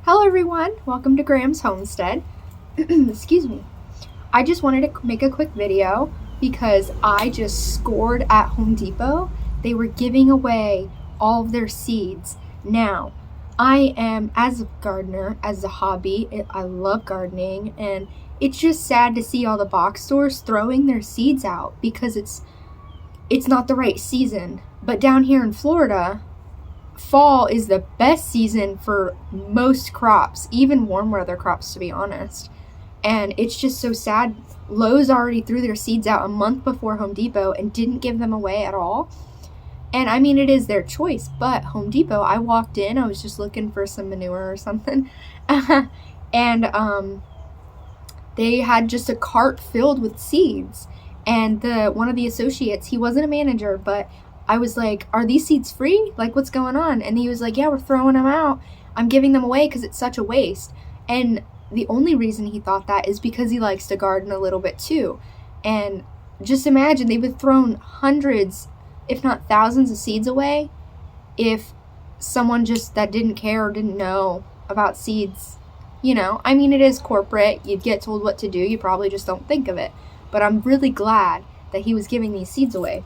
Hello everyone, welcome to Graham's Homestead. Excuse me. I just wanted to make a quick video because I just scored at Home Depot. They were giving away all of their seeds. Now, I am, as a gardener, as a hobby, I love gardening, and it's just sad to see all the box stores throwing their seeds out because it's not the right season. But down here in Florida, fall is the best season for most crops, even warm weather crops, to be honest. And it's just so sad. Lowe's already threw their seeds out a month before Home Depot and didn't give them away at all. And I mean, it is their choice, but Home Depot, I walked in, I was just looking for some manure or something, and they had just a cart filled with seeds. And one of the associates, he wasn't a manager, but I was like, are these seeds free? Like, what's going on? And he was like, yeah, we're throwing them out. I'm giving them away because it's such a waste. And the only reason he thought that is because he likes to garden a little bit too. And just imagine, they would have thrown hundreds, if not thousands of seeds away if someone just that didn't care or didn't know about seeds. I mean, it is corporate. You'd get told what to do. You probably just don't think of it. But I'm really glad that he was giving these seeds away.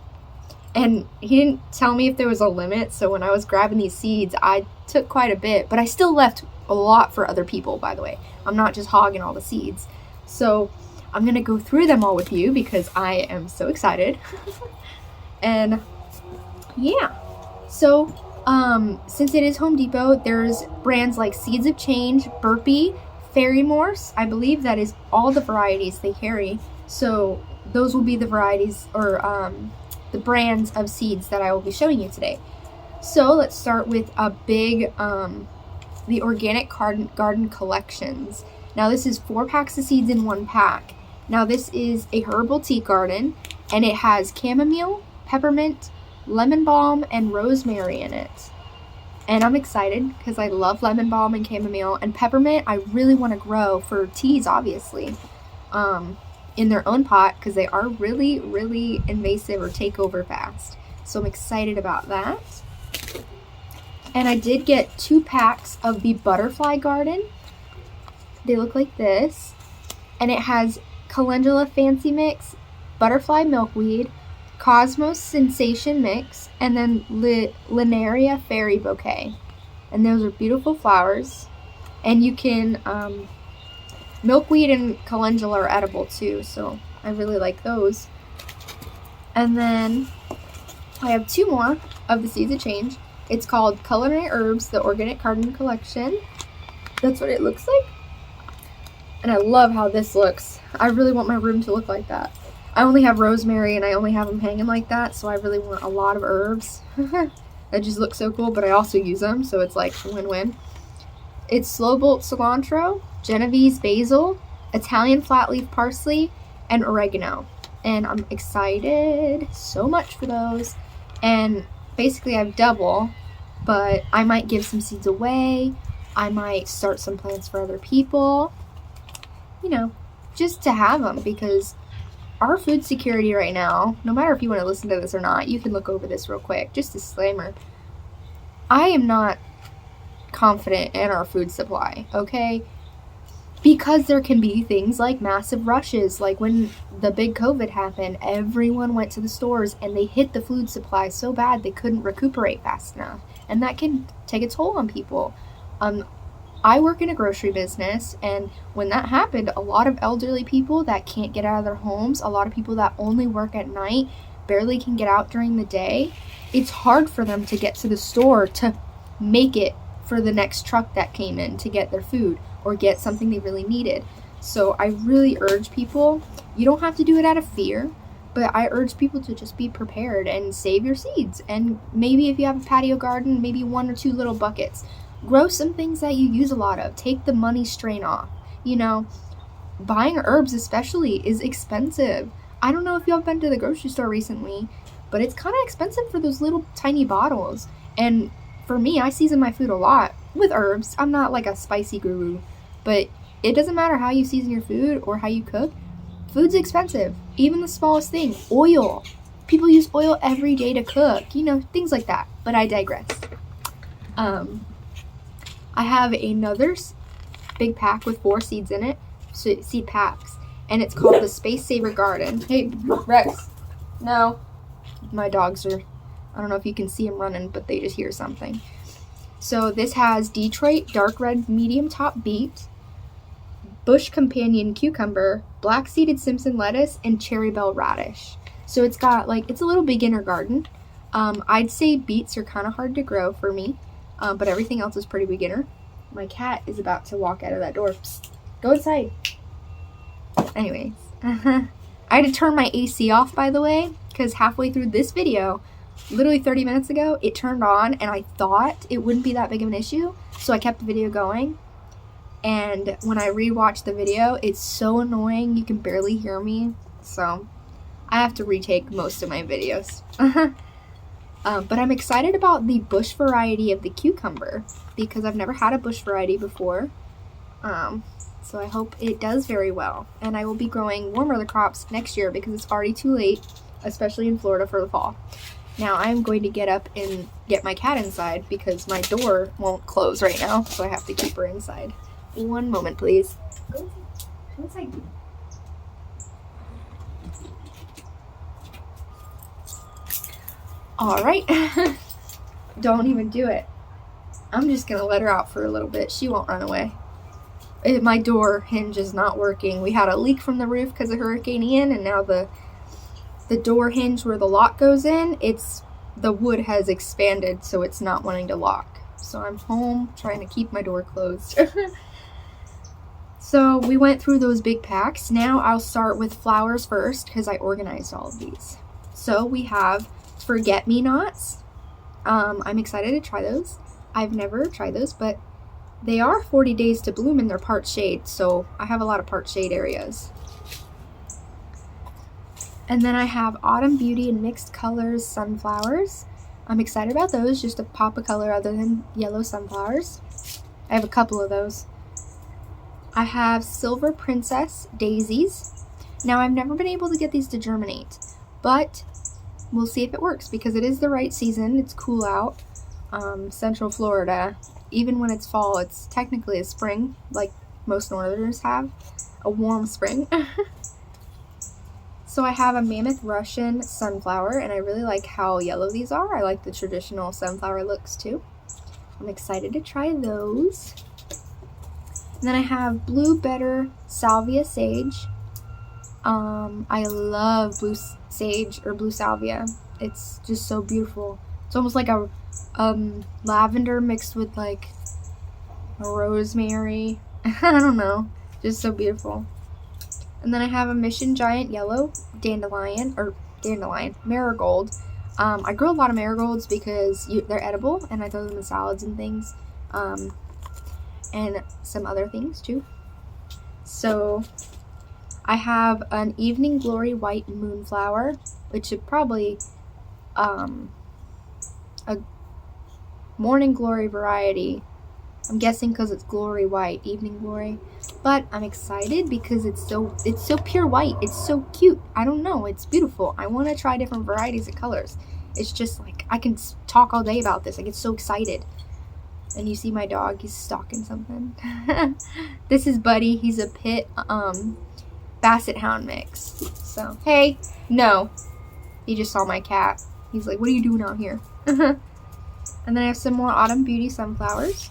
And he didn't tell me if there was a limit, so when I was grabbing these seeds, I took quite a bit, but I still left a lot for other people, by the way. I'm not just hogging all the seeds. So I'm going to go through them all with you because I am so excited. And yeah, so since it is Home Depot, there's brands like Seeds of Change, Burpee, Fairy Morse. I believe that is all the varieties they carry. So those will be the varieties, or the brands of seeds that I will be showing you today. So let's start with a big, the Organic Garden Collections. Now this is 4 packs of seeds in 1 pack. Now this is a herbal tea garden, and it has chamomile, peppermint, lemon balm, and rosemary in it. And I'm excited because I love lemon balm and chamomile, and peppermint I really want to grow for teas, obviously. In their own pot because they are really, really invasive or take over fast. So I'm excited about that. And I did get 2 packs of the Butterfly Garden. They look like this. And it has Calendula Fancy Mix, Butterfly Milkweed, Cosmos Sensation Mix, and then Linaria Fairy Bouquet. And those are beautiful flowers. And you can milkweed and calendula are edible too, so I really like those. And then I have 2 more of the Seeds of Change. It's called Culinary Herbs, the Organic Garden Collection. That's what it looks like. And I love how this looks. I really want my room to look like that. I only have rosemary and I only have them hanging like that, so I really want a lot of herbs. That just looks so cool, but I also use them, so it's like win-win. It's slow bolt cilantro, Genovese basil, Italian flat leaf parsley, and oregano. And I'm excited so much for those. And basically I have double, but I might give some seeds away. I might start some plants for other people. Just to have them, because our food security right now, no matter if you want to listen to this or not, you can look over this real quick. Just disclaimer. I am not confident in our food supply, okay? Because there can be things like massive rushes, like when the big COVID happened, everyone went to the stores and they hit the food supply so bad they couldn't recuperate fast enough, and that can take a toll on people. I work in a grocery business, and when that happened, a lot of elderly people that can't get out of their homes, a lot of people that only work at night, barely can get out during the day, it's hard for them to get to the store to make it for the next truck that came in to get their food or get something they really needed. So I really urge people, you don't have to do it out of fear, but I urge people to just be prepared and save your seeds. And maybe if you have a patio garden, maybe 1 or 2 little buckets. Grow some things that you use a lot of. Take the money strain off. Buying herbs especially is expensive. I don't know if y'all been to the grocery store recently, but it's kind of expensive for those little tiny bottles. And for me, I season my food a lot with herbs. I'm not like a spicy guru, but it doesn't matter how you season your food or how you cook. Food's expensive. Even the smallest thing, oil. People use oil every day to cook, things like that. But I digress. I have another big pack with 4 seeds in it, seed packs, and it's called the Space Saver Garden. Hey, Rex. No. My dogs are, I don't know if you can see them running, but they just hear something. So this has Detroit dark red medium top beet, bush companion cucumber, black seeded Simpson lettuce, and cherry bell radish. So it's got like, it's a little beginner garden. I'd say beets are kind of hard to grow for me, but everything else is pretty beginner. My cat is about to walk out of that door. Psst, go inside. Anyways, I had to turn my AC off, by the way, because halfway through this video, literally 30 minutes ago, it turned on and I thought it wouldn't be that big of an issue, so I kept the video going. And when I rewatched the video, it's so annoying, you can barely hear me, so I have to retake most of my videos. But I'm excited about the bush variety of the cucumber because I've never had a bush variety before. So I hope it does very well. And I will be growing warm weather crops next year because it's already too late, especially in Florida for the fall. Now I'm going to get up and get my cat inside because my door won't close right now, so I have to keep her inside. One moment, please. Go inside. Alright. Don't even do it. I'm just going to let her out for a little bit. She won't run away. My door hinge is not working. We had a leak from the roof because of Hurricane Ian, and now the door hinge where the lock goes in, the wood has expanded, so it's not wanting to lock. So I'm home trying to keep my door closed. So we went through those big packs. Now I'll start with flowers first because I organized all of these. So we have forget-me-nots. I'm excited to try those. I've never tried those, but they are 40 days to bloom in their part shade, so I have a lot of part shade areas. And then I have Autumn Beauty and Mixed Colors sunflowers. I'm excited about those, just a pop of color other than yellow sunflowers. I have a couple of those. I have Silver Princess Daisies. Now I've never been able to get these to germinate, but we'll see if it works because it is the right season. It's cool out. Central Florida, even when it's fall, it's technically a spring, like most northerners have, a warm spring. So I have a Mammoth Russian sunflower, and I really like how yellow these are. I like the traditional sunflower looks too. I'm excited to try those. And then I have Blue Better Salvia Sage. I love blue sage or blue salvia. It's just so beautiful. It's almost like a lavender mixed with like a rosemary. I don't know, just so beautiful. And then I have a Mission Giant Yellow marigold. I grow a lot of marigolds because they're edible and I throw them in salads and things, and some other things too. So I have an Evening Glory White Moonflower, which is probably a Morning Glory variety. I'm guessing because it's Glory White, Evening Glory. But I'm excited because it's so pure white. It's so cute. I don't know. It's beautiful. I want to try different varieties of colors. It's just like, I can talk all day about this. I get so excited. And you see my dog, he's stalking something. This is Buddy. He's a pit Basset Hound mix. So, hey, no. He just saw my cat. He's like, what are you doing out here? And then I have some more Autumn Beauty sunflowers.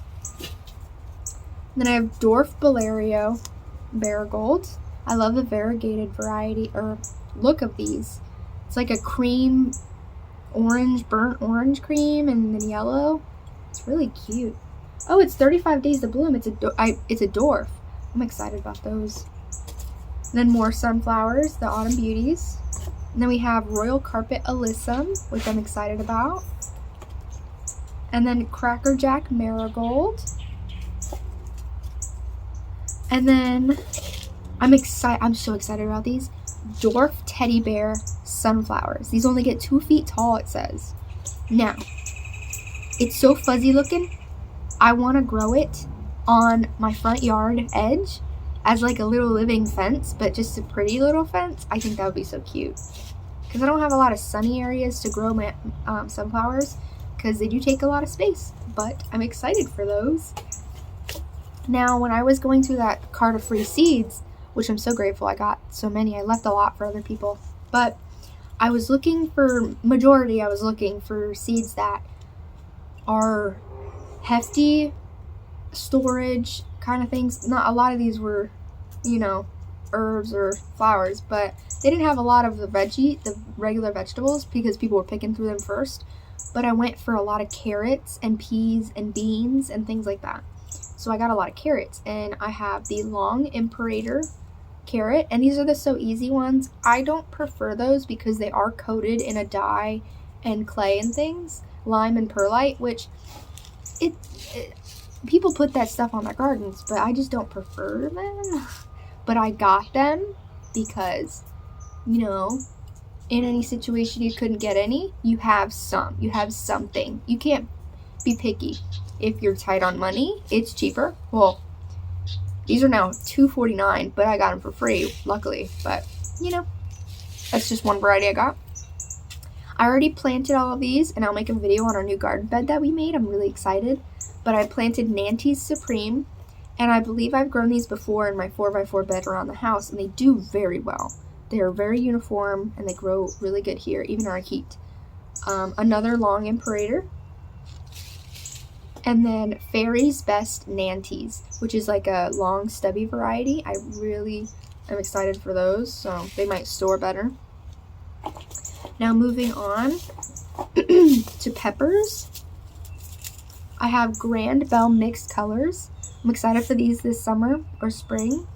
And then I have Dwarf Bolario Marigold. I love the variegated variety or look of these. It's like a cream orange, burnt orange cream, and then yellow. It's really cute. Oh, it's 35 days to bloom. It's a dwarf. I'm excited about those. And then more sunflowers, the Autumn Beauties. And then we have Royal Carpet Alyssum, which I'm excited about. And then Crackerjack Marigold. And then I'm so excited about these. Dwarf Teddy Bear Sunflowers. These only get 2 feet tall, it says. Now, it's so fuzzy looking. I want to grow it on my front yard edge as like a little living fence, but just a pretty little fence. I think that would be so cute. Because I don't have a lot of sunny areas to grow my sunflowers because they do take a lot of space. But I'm excited for those. Now, when I was going through that cart of free seeds, which I'm so grateful I got so many, I left a lot for other people, but I was looking for seeds that are hefty storage kind of things. Not a lot of these were, herbs or flowers, but they didn't have a lot of the regular vegetables because people were picking through them first. But I went for a lot of carrots and peas and beans and things like that. So I got a lot of carrots, and I have the long Imperator carrot, and these are the So Easy ones. I don't prefer those because they are coated in a dye and clay and things, lime and perlite, which people put that stuff on their gardens, but I just don't prefer them. But I got them because, in any situation you couldn't get any, you have something. You can't be picky. If you're tight on money, it's cheaper. Well, these are now $2.49, but I got them for free, luckily. But, that's just one variety I got. I already planted all of these, and I'll make a video on our new garden bed that we made. I'm really excited. But I planted Nantes Supreme, and I believe I've grown these before in my 4x4 bed around the house, and they do very well. They are very uniform, and they grow really good here, even in our heat. Another long Imperator. And then Fairy's Best Nantes, which is like a long stubby variety. I really am excited for those, so they might store better. Now moving on to peppers. I have Grand Bell Mixed Colors. I'm excited for these this summer or spring.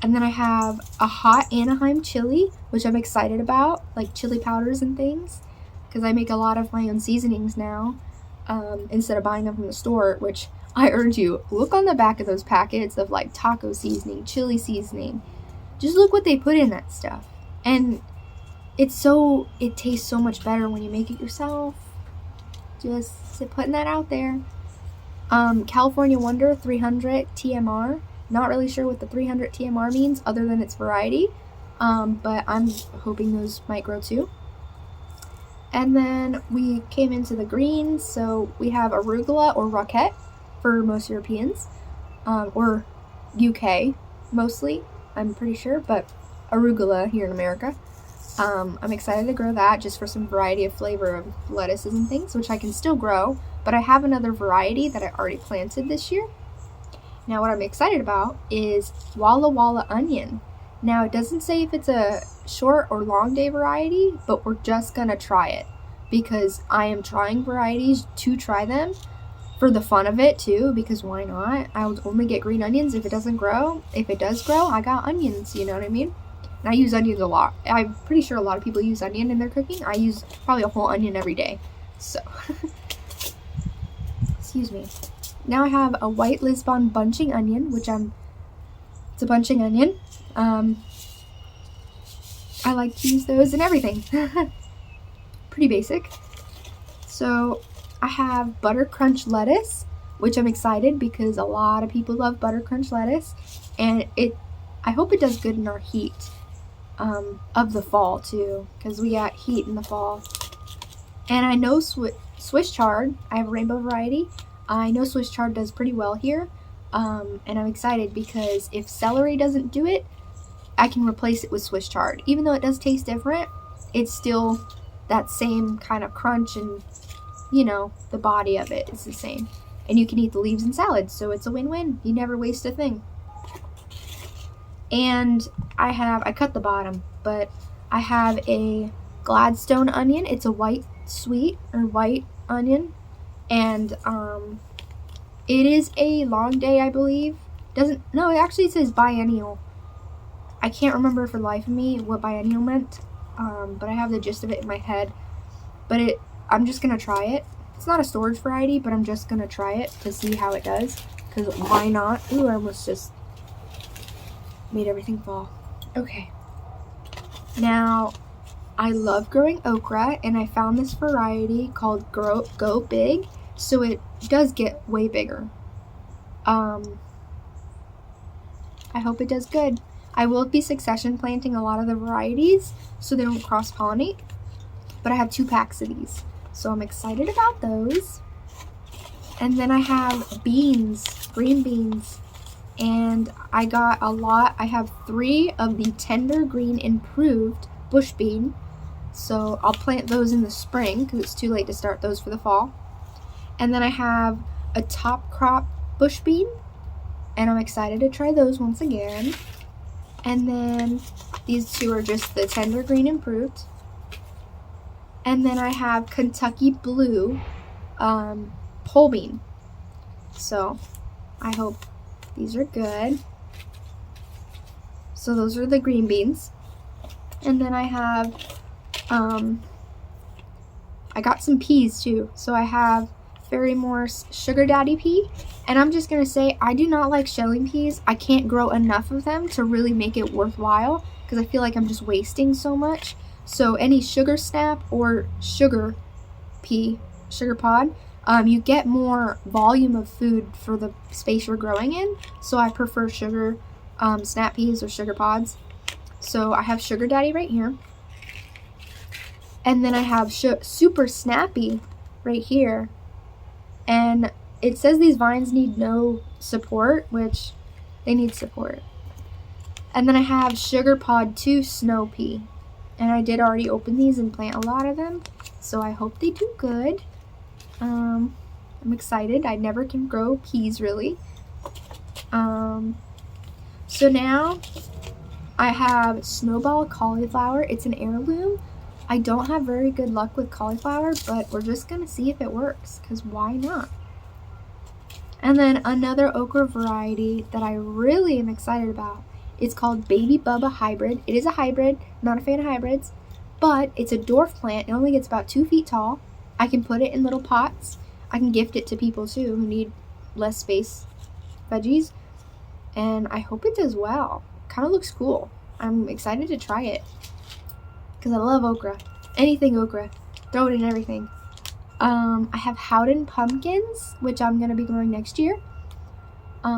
And then I have a hot Anaheim chili, which I'm excited about, like chili powders and things, because I make a lot of my own seasonings now. Instead of buying them from the store, which I urge you, look on the back of those packets of like taco seasoning, chili seasoning. Just look what they put in that stuff. And it tastes so much better when you make it yourself. Just putting that out there. California Wonder 300 TMR. Not really sure what the 300 TMR means other than its variety. But I'm hoping those might grow too. And then we came into the greens, so we have arugula or roquette for most Europeans, or UK mostly, I'm pretty sure, but arugula here in America. I'm excited to grow that just for some variety of flavor of lettuces and things, which I can still grow, but I have another variety that I already planted this year. Now what I'm excited about is Walla Walla Onion. Now, it doesn't say if it's a short or long day variety, but we're just going to try it because I am trying varieties to try them for the fun of it too, because why not? I would only get green onions if it doesn't grow. If it does grow, I got onions, you know what I mean? And I use onions a lot. I'm pretty sure a lot of people use onion in their cooking. I use probably a whole onion every day. So, excuse me. Now I have a white Lisbon bunching onion, it's a bunching onion. I like to use those in everything. Pretty basic. So I have butter crunch lettuce, which I'm excited because a lot of people love butter crunch lettuce, and I hope it does good in our heat of the fall too, because we got heat in the fall. And I know Swiss chard, I have a rainbow variety. I know Swiss chard does pretty well here, and I'm excited because if celery doesn't do it, I can replace it with Swiss chard. Even though it does taste different, it's still that same kind of crunch, and the body of it is the same. And you can eat the leaves in salad, so it's a win-win. You never waste a thing. And I cut the bottom, but I have a Gladstone onion. It's a white onion, and it is a long day, I believe. It actually says biennial. I can't remember for the life of me what biennial meant, but I have the gist of it in my head. But I'm just going to try it. It's not a storage variety, but I'm just going to try it to see how it does, because why not? Ooh, I almost just made everything fall. Okay. Now, I love growing okra, and I found this variety called Go Big, so it does get way bigger. I hope it does good. I will be succession planting a lot of the varieties so they don't cross-pollinate, but I have 2 packs of these, so I'm excited about those. And then I have beans. green beans. And I got a lot. I have 3 of the tender green improved bush bean. So I'll plant those in the spring because it's too late to start those for the fall. And then I have a top crop bush bean, and I'm excited to try those once again. And then these 2 are just the tender green improved. And then I have Kentucky blue pole bean. So I hope these are good. So those are the green beans. And then I have I got some peas too. So I have Fairy Moore's Sugar Daddy pea. And I'm just going to say, I do not like shelling peas. I can't grow enough of them to really make it worthwhile because I feel like I'm just wasting so much. So any sugar snap or sugar pea, sugar pod, you get more volume of food for the space you're growing in. So I prefer sugar snap peas or sugar pods. So I have Sugar Daddy right here. And then I have Super Snappy right here. And it says these vines need no support, which they need support. And then I have Sugar Pod 2 Snow Pea. And I did already open these and plant a lot of them. So I hope they do good. I'm excited. I never can grow peas really. So now I have Snowball Cauliflower. It's an heirloom. I don't have very good luck with cauliflower, but we're just going to see if it works, because why not? And then another okra variety that I really am excited about. It's called Baby Bubba Hybrid. It is a hybrid, not a fan of hybrids, but it's a dwarf plant. It only gets about 2 feet tall. I can put it in little pots. I can gift it to people too who need less space veggies. And I hope it does well. Kind of looks cool. I'm excited to try it because I love okra. Anything okra. Throw it in everything. I have Howden pumpkins, which I'm going to be growing next year.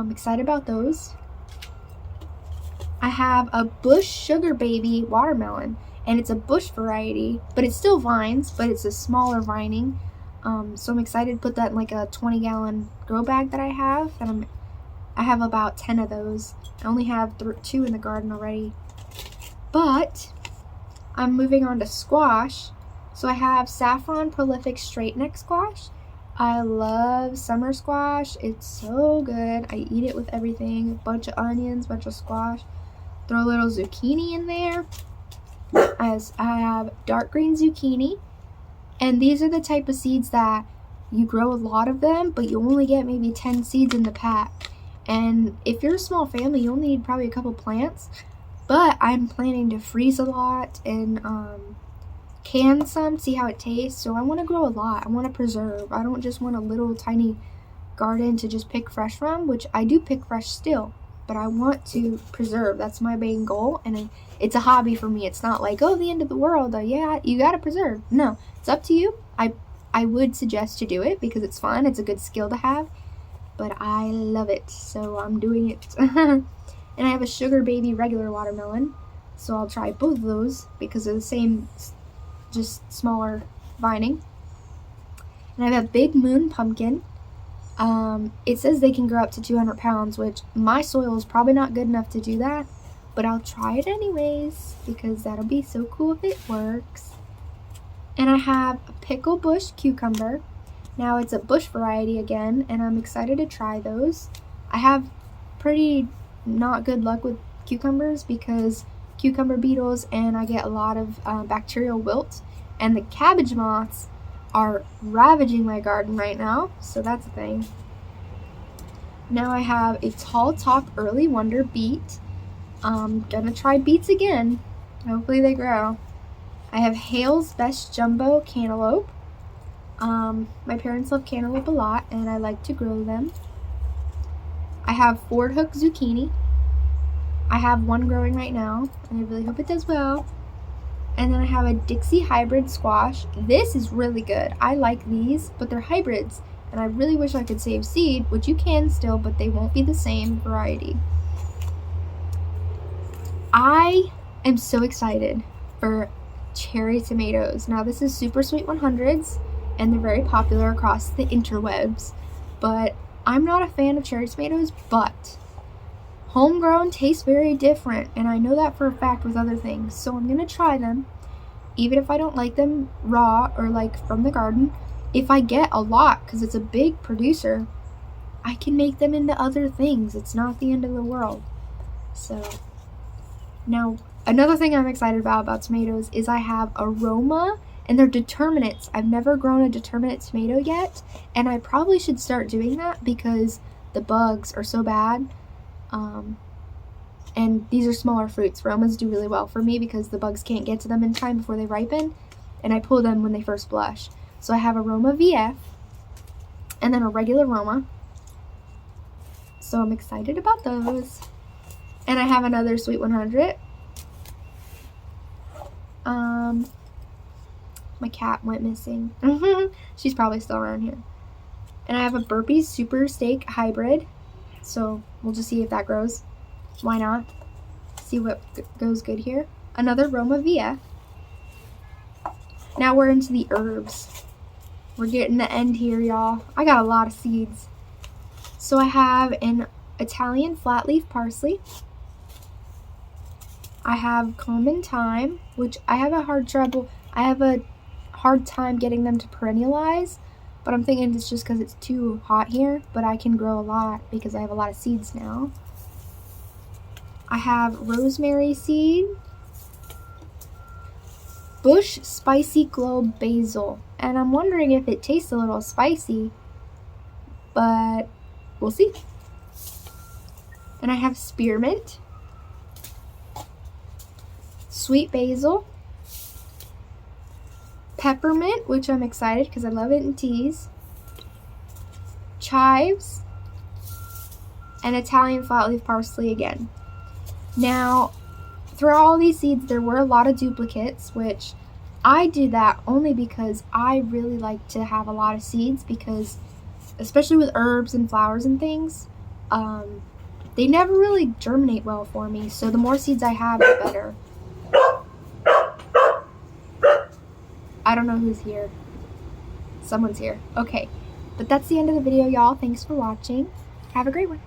Excited about those. I have a Bush Sugar Baby watermelon, and it's a bush variety, but it's still vines, but it's a smaller vining. So I'm excited to put that in like a 20-gallon grow bag that I have. And I have about 10 of those. I only have 2 in the garden already. But I'm moving on to squash. So I have Saffron Prolific Straight Neck Squash. I love summer squash. It's so good. I eat it with everything. A bunch of onions, bunch of squash. Throw a little zucchini in there. As I have dark green zucchini. And these are the type of seeds that you grow a lot of them, but you only get maybe 10 seeds in the pack. And if you're a small family, you only need probably a couple plants. But I'm planning to freeze a lot and can some, see how it tastes. So I want to grow a lot. I want to preserve. I don't just want a little tiny garden to just pick fresh from, which I do pick fresh still. But I want to preserve. That's my main goal. And it's a hobby for me. It's not like, oh, the end of the world. Yeah, you got to preserve. No, it's up to you. I would suggest to do it because it's fun. It's a good skill to have. But I love it. So I'm doing it. And I have a Sugar Baby regular watermelon. So I'll try both of those because they're the same, just smaller vining. And I have a Big Moon pumpkin. It says they can grow up to 200 pounds, which my soil is probably not good enough to do that, but I'll try it anyways because that'll be so cool if it works. And I have a Pickle Bush cucumber. Now it's a bush variety again, and I'm excited to try those. I have pretty not good luck with cucumbers because cucumber beetles, and I get a lot of bacterial wilt, and the cabbage moths are ravaging my garden right now, so that's a thing. Now I have a Tall Top Early Wonder beet. I'm gonna try beets again. Hopefully they grow. I have Hale's Best Jumbo Cantaloupe. My parents love cantaloupe a lot, and I like to grow them. I have Ford Hook Zucchini. I have one growing right now, and I really hope it does well. And then I have a Dixie Hybrid Squash. This is really good. I like these, but they're hybrids. And I really wish I could save seed, which you can still, but they won't be the same variety. I am so excited for cherry tomatoes. Now this is Super Sweet 100s, and they're very popular across the interwebs. But I'm not a fan of cherry tomatoes, but homegrown tastes very different, and I know that for a fact with other things. So I'm gonna try them, even if I don't like them raw or like from the garden. If I get a lot, because it's a big producer, I can make them into other things. It's not the end of the world. So now, another thing I'm excited about tomatoes is I have aroma, and they're determinants. I've never grown a determinate tomato yet, and I probably should start doing that because the bugs are so bad. And these are smaller fruits. Aromas do really well for me because the bugs can't get to them in time before they ripen, and I pull them when they first blush. So I have aroma VF, and then a regular aroma. So I'm excited about those. And I have another Sweet 100. My cat went missing. She's probably still around here. And I have a Burpees Super Steak Hybrid. So we'll just see if that grows. Why not? See what goes good here. Another Roma VF. Now we're into the herbs. We're getting the end here, y'all. I got a lot of seeds. So I have an Italian flat leaf parsley. I have common thyme, which I have a hard time getting them to perennialize, but I'm thinking it's just because it's too hot here, but I can grow a lot because I have a lot of seeds now. I have rosemary seed, bush spicy globe basil, and I'm wondering if it tastes a little spicy, but we'll see. And I have spearmint, sweet basil, peppermint, which I'm excited because I love it in teas, chives, and Italian flat leaf parsley again. Now, through all these seeds, there were a lot of duplicates, which I do that only because I really like to have a lot of seeds because, especially with herbs and flowers and things, they never really germinate well for me. So the more seeds I have, the better. I don't know who's here. Someone's here. Okay. But that's the end of the video, y'all. Thanks for watching. Have a great one.